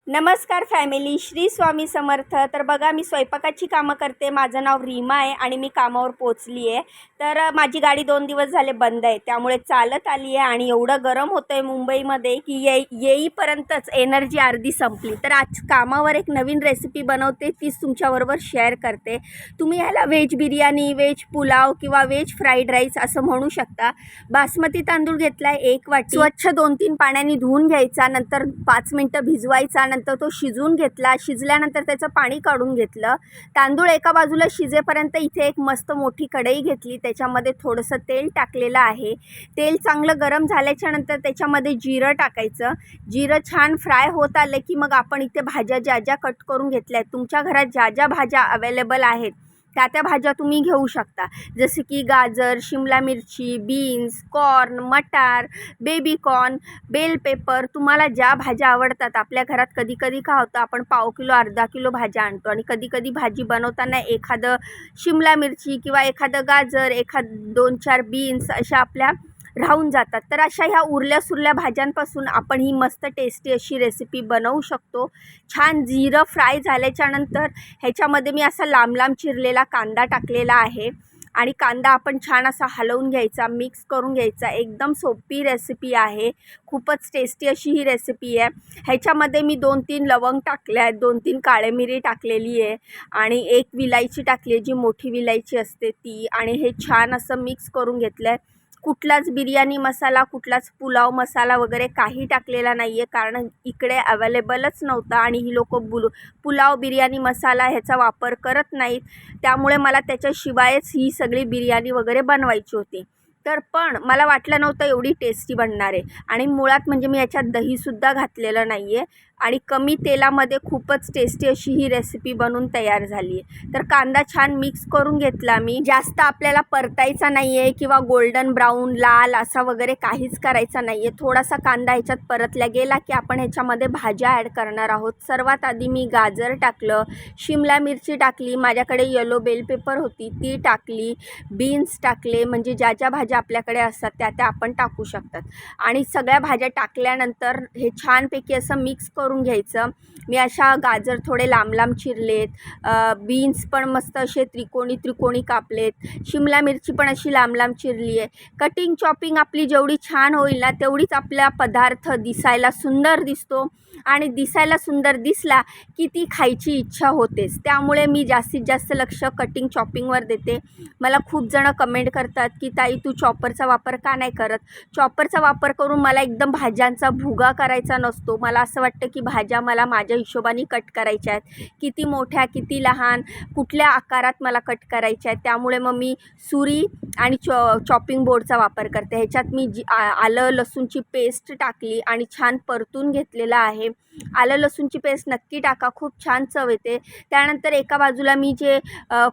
नमस्कार फॅमिली, श्री स्वामी समर्थ. तर बघा, मी स्वयंपाकाची कामं करते. माझं नाव रीमा आहे आणि मी कामावर पोचली आहे. तर माझी गाडी 2 दिवस झाले बंद आहे, त्यामुळे चालत आली आहे आणि एवढं गरम होतं आहे मुंबईमध्ये की येईपर्यंतच एनर्जी अर्धी संपली. तर आज कामावर एक नवीन रेसिपी बनवते, तीच तुमच्याबरोबर शेअर करते. तुम्ही ह्याला व्हेज बिर्याणी, व्हेज पुलाव किंवा व्हेज फ्राईड राईस असं म्हणू शकता. बासमती तांदूळ घेतला आहे 1 वाटी. स्वच्छ 2-3 पाण्याने धुवून घ्यायचा, नंतर 5 मिनटं भिजवायचा, नंतर तो शिजून घेतला. शिजल्यानंतर त्याचं पाणी काढून घेतलं. तांदूळ एका बाजूला शिजेपर्यंत इथे एक मस्त मोठी कढई घेतली, त्याच्यामध्ये थोडंसं तेल टाकलेलं आहे. तेल चांगलं गरम झाल्याच्या नंतर त्याच्यामध्ये जिरं टाकायचं. जिरं छान फ्राय होत आलं की मग आपण इथे भाज्या ज्या ज्या कट करून घेतल्या आहेत, तुमच्या घरात ज्या ज्या भाज्या अवेलेबल आहेत त्या भाज्या तुम्ही घेऊ शकता. जसे की गाजर, शिमला मिरची, बीन्स, कॉर्न, मटार, बेबी कॉर्न, बेल पेपर. तुम्हाला ज्या भाज्या आवडतात. आपल्या घरात कधी कधी काय होतं, आपण पाव किलो अर्धा किलो भाज्या आणतो आणि कधी कधी भाजी बनवताना एखादं शिमला मिरची किंवा एखादं गाजर, 2-4 बीन्स अशा आपल्या राहून जातात. तर अशा ह्या उरल्या सुरल्या भाज्यांपासून आपण ही मस्त टेस्टी अशी रेसिपी बनवू शकतो. छान जिरं फ्राय झाल्याच्या नंतर ह्याच्यामध्ये मी असा लांब लांब चिरलेला कांदा टाकलेला आहे आणि कांदा आपण छान असा हलवून घ्यायचा, मिक्स करून घ्यायचा. एकदम सोपी रेसिपी आहे, खूपच टेस्टी अशी ही रेसिपी आहे. ह्याच्यामध्ये मी 2-3 लवंग टाकल्या आहेत, 2-3 काळे मिरी टाकलेली आहे आणि 1 विलायची टाकली आहे, जी मोठी विलायची असते ती. आणि हे छान असं मिक्स करून घेतलं आहे. कुठलाच बिर्याणी मसाला, कुठलाच पुलाव मसाला वगैरे काही टाकलेला नाही आहे, कारण इकडे अवेलेबलच नव्हता आणि ही लोकं पुलाव बिर्याणी मसाला ह्याचा वापर करत नाहीत. त्यामुळे मला त्याच्याशिवायच ही सगळी बिर्याणी वगैरे बनवायची होती. तर पण मला वाटलं नव्हतं एवढी टेस्टी बनणार आहे. आणि मुळात म्हणजे मी याच्यात दहीसुद्धा घातलेलं नाही आहे आणि कमी तेलामध्ये खूपच टेस्टी अशी ही रेसिपी बनून तयार झाली आहे. तर कांदा छान मिक्स करून घेतला मी. जास्त आपल्याला परतायचा नाही आहे किंवा गोल्डन ब्राऊन लाल असा वगैरे काहीच करायचा नाही आहे. थोडासा कांदा ह्याच्यात परतला गेला की आपण ह्याच्यामध्ये भाज्या ॲड करणार आहोत. सर्वात आधी मी गाजर टाकलं, शिमला मिरची टाकली, माझ्याकडे येलो बेल पेपर होती ती टाकली, बीन्स टाकले. म्हणजे ज्या ज्या भाज्या आपल्याकडे असतात त्या आपण टाकू शकतात. आणि सगळ्या भाज्या टाकल्यानंतर हे छानपैकी असं मिक्स करून घ्यायचं. मी अशा गाजर थोडे लांब लांब चिरलेत, बीन्स पण मस्त असे त्रिकोणी कापलेत, शिमला मिरची पण अशी लांब लांब चिरली आहे. कटिंग चॉपिंग आपली जेवढी छान होईल ना, तेवढीच आपला पदार्थ दिसायला सुंदर दिसतो आणि दिसायला सुंदर दिसला की ती खायची इच्छा होतेच. त्यामुळे मी जास्तीत जास्त लक्ष कटिंग चॉपिंगवर देते. मला खूप जण कमेंट करतात की ताई तू चॉपरचा वापर का नाही करत. चॉपरचा वापर करून मला एकदम भाज्यांचा भुगा करायचा नसतो. मला असं वाटतं की भाज्या मला माझ्या हिशोबाने कट करायच्या आहेत, किती मोठ्या किती लहान कुठल्या आकारात मला कट करायच्या आहेत. त्यामुळे मग मी सुरी आणि चॉपिंग बोर्डचा वापर करते. ह्याच्यात मी आलं लसूणची पेस्ट टाकली आणि छान परतून घेतलेलं आहे. आलं लसूणची पेस्ट नक्की टाका, खूप छान चव येते. त्यानंतर एका बाजूला मी जे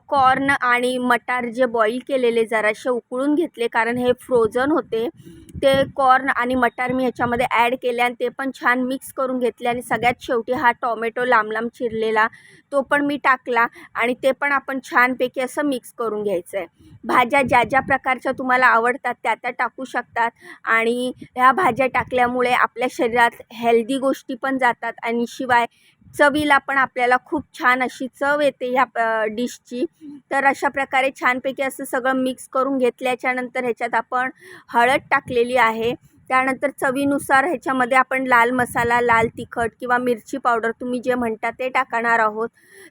कॉर्न आणि मटार जे बॉईल केलेले जरासे उकळून घेतले, कारण हे फ्रोझन होते. ते कॉर्न आणि मटार मी ह्याच्यामध्ये ॲड केले आणि ते पण छान मिक्स करून घेतले. आणि सगळ्यात शेवटी हा टॉमॅटो लांब लांब चिरलेला तो पण मी टाकला आणि ते पण आपण छानपैकी असं मिक्स करून घ्यायचं आहे. भाज्या ज्या ज्या प्रकारच्या तुम्हाला आवडतात त्या टाकू शकतात आणि ह्या भाज्या टाकल्यामुळे आपल्या शरीरात हेल्दी गोष्टी पण जातात आणि शिवाय चवीला पण आपल्याला खूप छान अशी चव येते ह्या डिशची. तर अशा प्रकारे छानपैकी असं सगळं मिक्स करून घेतल्याच्यानंतर ह्याच्यात आपण हळद टाकलेली आहे. त्यानंतर चवीनुसार ह्याच्यामध्ये आपण लाल मसाला, लाल तिखट किंवा मिरची पावडर तुम्ही जे म्हणता ते टाकणार आहोत.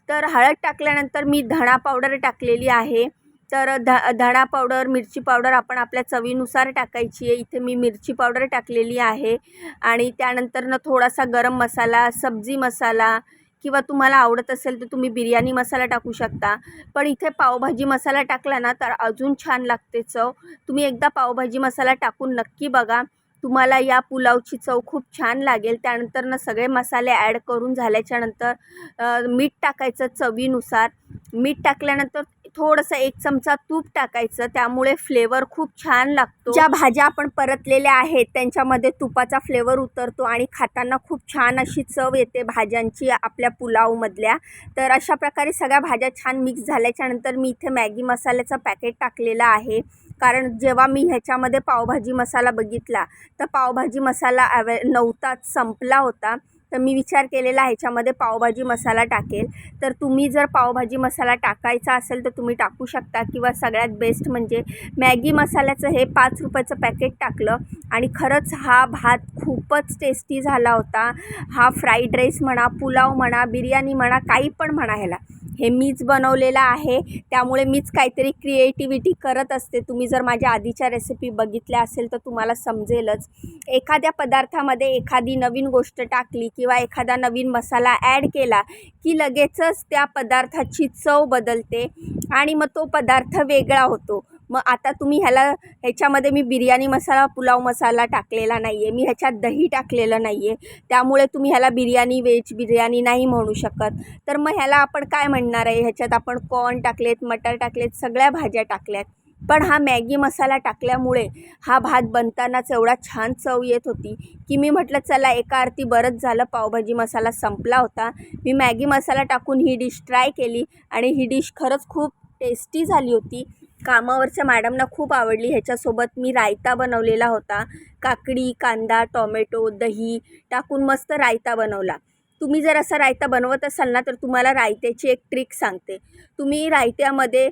तर हळद टाकल्यानंतर मी धणा पावडर टाकलेली आहे. तर धणा पावडर, मिरची पावडर आपण आपल्या चवीनुसार टाकायची आहे. इथे मी मिरची पावडर टाकलेली आहे. आणि त्यानंतर थोडासा गरम मसाला, सब्जी मसाला किंवा तुम्हाला आवडत असेल तर तुम्ही बिर्याणी मसाला टाकू शकता. पण इथे पावभाजी मसाला टाकला ना तर अजून छान लागते चव. तुम्ही एकदा पावभाजी मसाला टाकून नक्की बघा, तुम्हाला या पुलावची चव खूप छान लागेल. त्यानंतर सगळे मसाले ॲड करून झाल्याच्यानंतर मीठ टाकायचं चवीनुसार. मीठ टाकल्यानंतर थोडंसं 1 चमचा तूप टाकायचं, त्यामुळे फ्लेवर खूप छान लागतो. ज्या भाज्या आपण परतलेल्या आहेत त्यांच्यामध्ये तुपाचा फ्लेवर उतरतो आणि खाताना खूप छान अशी चव येते भाज्यांची आपल्या पुलावमधल्या. तर अशा प्रकारे सगळ्या भाज्या छान मिक्स झाल्याच्यानंतर मी इथे मॅगी मसाल्याचं पॅकेट टाकलेलं आहे. कारण जेव्हा मी ह्याच्यामध्ये पावभाजी मसाला बघितला तर पावभाजी मसाला नव्हताच, संपला होता. तर मी विचार केलेला ह्याच्यामध्ये पावभाजी मसाला टाकेल. तर तुम्ही जर पावभाजी मसाला टाकायचा असेल तर तुम्ही टाकू शकता, किंवा सगळ्यात बेस्ट म्हणजे मॅगी मसाल्याचं हे 5 रुपयाचं पॅकेट टाकलं आणि खरंच हा भात खूपच टेस्टी झाला होता. हा फ्राईड राईस म्हणा, पुलाव म्हणा, बिर्याणी म्हणा, काही पण म्हणा, ह्याला हे मीच बनवलेलं आहे, त्यामुळे मीच काहीतरी क्रिएटिव्हिटी करत असते. तुम्ही जर माझ्या आधीच्या रेसिपी बघितल्या असेल तर तुम्हाला समजेलच. एखाद्या पदार्थामध्ये एखादी नवीन गोष्ट टाकली किंवा एखादा नवीन मसाला ॲड केला की लगेचच त्या पदार्थाची चव बदलते आणि मग तो पदार्थ वेगळा होतो. मग आता तुम्ही ह्याच्यामध्ये मी बिर्याणी मसाला, पुलाव मसाला टाकलेला नाही आहे, मी ह्याच्यात दही टाकलेलं नाही आहे, त्यामुळे तुम्ही ह्याला बिर्याणी, व्हेज बिर्याणी नाही म्हणू शकत. तर मग ह्याला आपण काय म्हणणार आहे? ह्याच्यात आपण कॉर्न टाकलेत, मटर टाकलेत, सगळ्या भाज्या टाकल्यात. पण हा मॅगी मसाला टाकल्यामुळे हा भात बनतानाच एवढा छान चव येत होती की मी म्हटलं चला एका अर्थी बरंच झालं, पावभाजी मसाला संपला होता. मी मॅगी मसाला टाकून ही डिश ट्राय केली आणि ही डिश खरंच खूप टेस्टी झाली होती. कामावरच्या मॅडमना खूप आवडली. ह्याच्यासोबत मी रायता बनवलेला होता. काकडी, कांदा, टोमॅटो, दही टाकून मस्त रायता बनवला. तुम्ही जर असा रायता बनवत असाल ना तर तुम्हाला रायत्याची एक ट्रिक सांगते. तुम्ही रायत्यामध्ये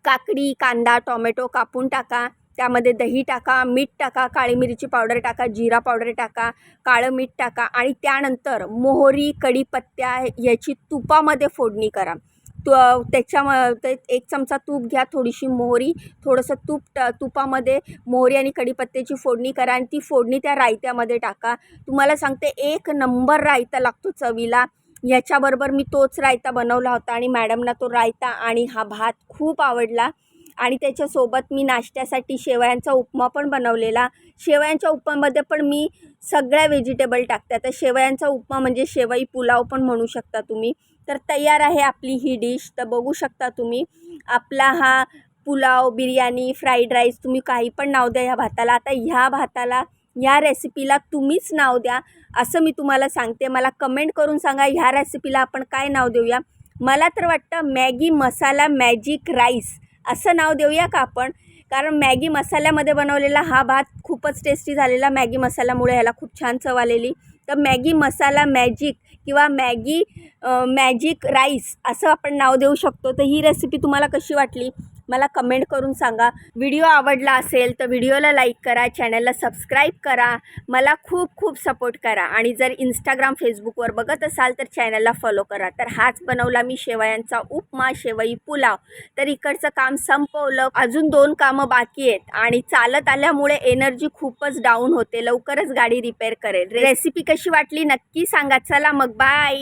काकडी, कांदा, टोमॅटो कापून टाका, त्यामध्ये दही टाका, मीठ टाका, काळी मिरची पावडर टाका, जिरा पावडर टाका, काळं मीठ टाका आणि त्यानंतर मोहरी, कढीपत्ता याची तुपामध्ये फोडणी करा. त्याच्यामध्ये 1 चमचा तूप घ्या, थोडीशी मोहरी, थोडंसं तुपामध्ये मोहरी आणि कढीपत्त्याची फोडणी करा आणि ती फोडणी त्या रायत्यामध्ये टाका. तुम्हाला सांगते 1 नंबर रायता लागतो चवीला. ह्याच्याबरोबर मी तोच रायता बनवला होता आणि मॅडमना तो रायता आणि हा भात खूप आवडला. आणि त्याच्यासोबत मी नाश्त्यासाठी शेवयांचा उपमा पण बनवलेला. शेवयांच्या उपमामध्ये पण मी सगळ्या व्हेजिटेबल टाकते. तर शेवयांचा उपमा म्हणजे शेवई पुलाव पण म्हणू शकता तुम्ही. तर तयार आहे आपली ही डिश. तर बघू शकता तुम्ही आपला हा पुलाव, बिर्याणी, फ्राईड राईस, तुम्ही काही पण नाव द्या ह्या भाताला. आता ह्या भाताला, ह्या रेसिपीला तुम्हीच नाव द्या असं मी तुम्हाला सांगते. मला कमेंट करून सांगा ह्या रेसिपीला आपण काय नाव देऊया. मला तर वाटतं मॅगी मसाला मॅजिक राईस असं नाव देऊया का आपण, कारण मॅगी मसाल्यामध्ये बनवलेला हा भात खूपच टेस्टी झालेला. मॅगी मसाल्यामुळे ह्याला खूप छान चव आलेली. तर मॅगी मसाला मॅजिक किंवा मॅगी मॅजिक राईस असं आपण नाव देऊ शकतो. तर ही रेसिपी तुम्हाला कशी वाटली मला कमेंट करून सांगा. व्हिडिओ आवडला असेल तर व्हिडिओला लाईक करा, चॅनलला सबस्क्राईब करा, मला खूप खूप सपोर्ट करा. आणि जर इंस्टाग्राम, फेसबुकवर बघत असाल तर चॅनलला फॉलो करा. तर हाच बनवला मी शेवयांचा उपमा, शेवई पुलाव. तर इकडचं काम संपवलं, अजून 2 कामं बाकी आहेत आणि चालत आल्यामुळे एनर्जी खूपच डाऊन होते. लवकरच गाडी रिपेअर करेल. रेसिपी कशी वाटली नक्की सांगा. चला मग बाय.